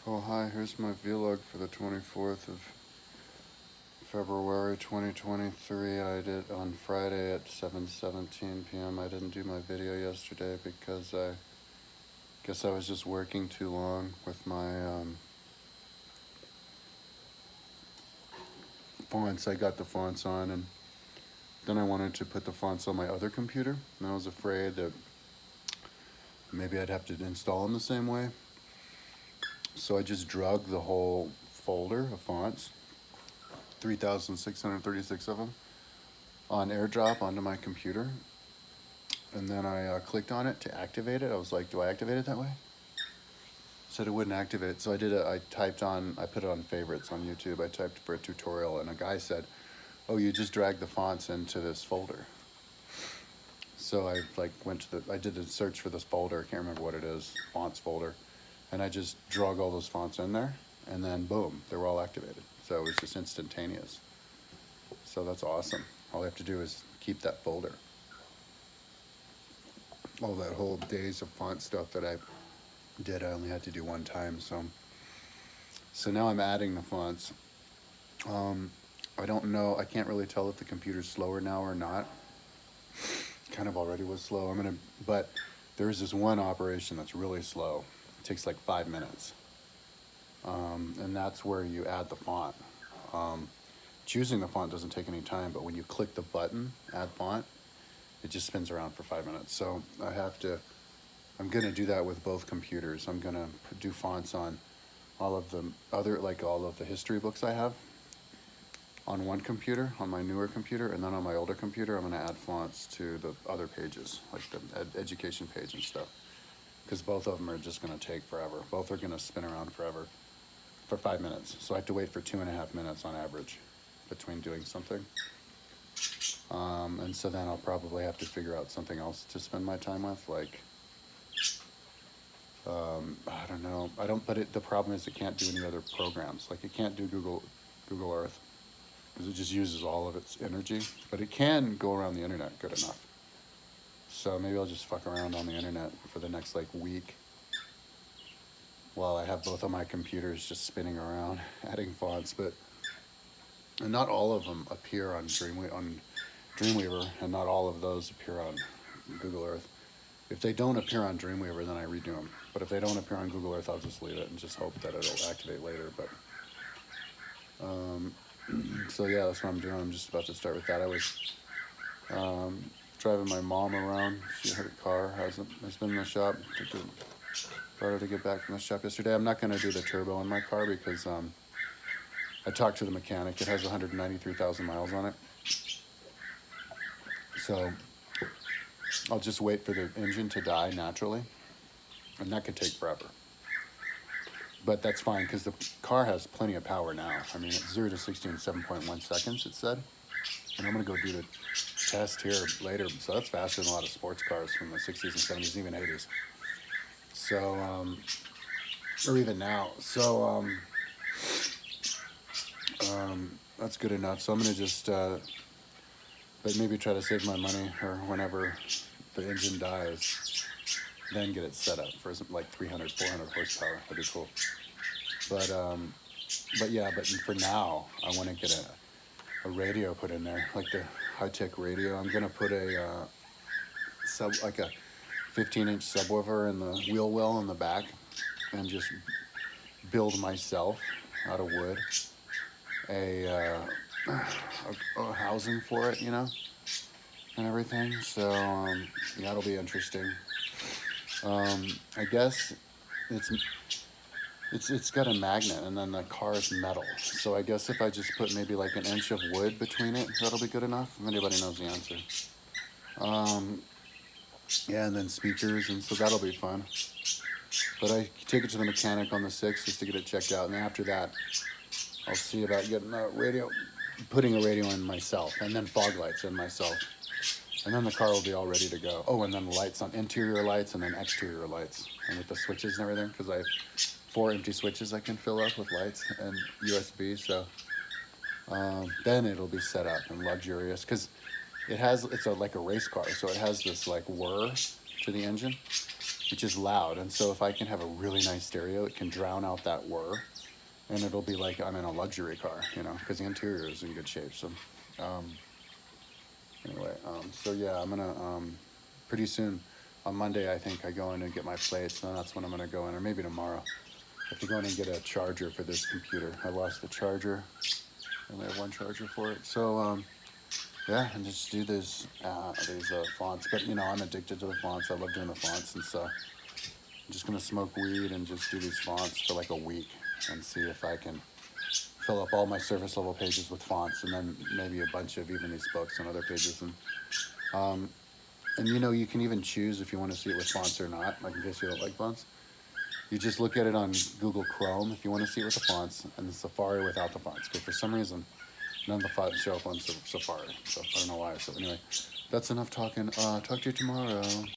Oh hi, here's my vlog for the 24th of February 2023. I did on Friday at 7:17 p.m. I didn't do my video yesterday because I guess I was just working too long with my fonts. I got the fonts on and then I wanted to put the fonts on my other computer and I was afraid that maybe I'd have to install them the same way. So I just drug the whole folder of fonts, 3,636 of them, on AirDrop onto my computer, and then I clicked on it to activate it. I was like, do I activate it that way? It said it wouldn't activate it, so I put it on favorites on YouTube. I typed for a tutorial, and a guy said, oh, you just drag the fonts into this folder. So I I did a search for this folder, I can't remember what it is, fonts folder, and I just drug all those fonts in there, and then boom, they were all activated. So it was just instantaneous. So that's awesome. All I have to do is keep that folder. All that whole days of font stuff that I did, I only had to do one time. So now I'm adding the fonts. I don't know, I can't really tell if the computer's slower now or not. Kind of already was slow. But there's this one operation that's really slow. It takes like 5 minutes. And that's where you add the font. Choosing the font doesn't take any time, but when you click the button, add font, it just spins around for 5 minutes. So I'm gonna do that with both computers. I'm gonna do fonts on all of the history books I have on one computer, on my newer computer, and then on my older computer, I'm gonna add fonts to the other pages, like the education page and stuff. Because both of them are just gonna take forever. Both are gonna spin around forever for 5 minutes. So I have to wait for 2.5 minutes on average between doing something. And so then I'll probably have to figure out something else to spend my time with, like, I don't know. The problem is it can't do any other programs. Like it can't do Google Earth because it just uses all of its energy, but it can go around the internet good enough. So maybe I'll just fuck around on the internet for the next like week while I have both of my computers just spinning around, adding fonts, and not all of them appear on Dreamweaver, and not all of those appear on Google Earth. If they don't appear on Dreamweaver, then I redo them. But if they don't appear on Google Earth, I'll just leave it and just hope that it'll activate later. But so yeah, that's what I'm doing. I'm just about to start with that. I was driving my mom around. Her car has been in the shop. Brought her to get back from the shop yesterday. I'm not going to do the turbo in my car because I talked to the mechanic. It has 193,000 miles on it. So I'll just wait for the engine to die naturally, and that could take forever. But that's fine because the car has plenty of power now. I mean, it's 0 to 60 in 7.1 seconds, it said. And I'm going to go do the test here later. So that's faster than a lot of sports cars from the 60s and 70s, even 80s. So, or even now. So, that's good enough. So I'm going to just, but maybe try to save my money or whenever the engine dies, then get it set up for like 300, 400 horsepower. That'd be cool. But for now, I want to get a radio put in there, like the high-tech radio. I'm gonna put a 15-inch subwoofer in the wheel well in the back, and just build myself out of wood a housing for it, and everything. So that'll be interesting. I guess it's got a magnet, and then the car is metal. So I guess if I just put maybe like an inch of wood between it, that'll be good enough. If anybody knows the answer. Yeah, and then speakers, and so that'll be fun. But I take it to the mechanic on the 6th just to get it checked out, and after that, I'll see about getting a radio, putting a radio in myself, and then fog lights in myself. And then the car will be all ready to go. Oh, and then lights on interior lights and then exterior lights, and with the switches and everything, because I have 4 empty switches I can fill up with lights and USB. So then it'll be set up and luxurious because it's like a race car, so it has this like whir to the engine, which is loud. And so if I can have a really nice stereo, it can drown out that whir, and it'll be like I'm in a luxury car, you know, because the interior is in good shape. So anyway, so yeah, I'm gonna pretty soon on Monday, I think I go in and get my plates, and that's when I'm gonna go in, or maybe tomorrow. I have to go in and get a charger for this computer. I lost the charger. I only have one charger for it. So yeah, and just do these fonts. But you know, I'm addicted to the fonts. I love doing the fonts, and so I'm just gonna smoke weed and just do these fonts for like a week and see if I can fill up all my service level pages with fonts, and then maybe a bunch of even these books and other pages. And you know, you can even choose if you want to see it with fonts or not. Like in case you don't like fonts, you just look at it on Google Chrome if you want to see it with the fonts, and the Safari without the fonts. Because for some reason, none of the fonts show up on Safari. So I don't know why. So anyway, that's enough talking. Talk to you tomorrow.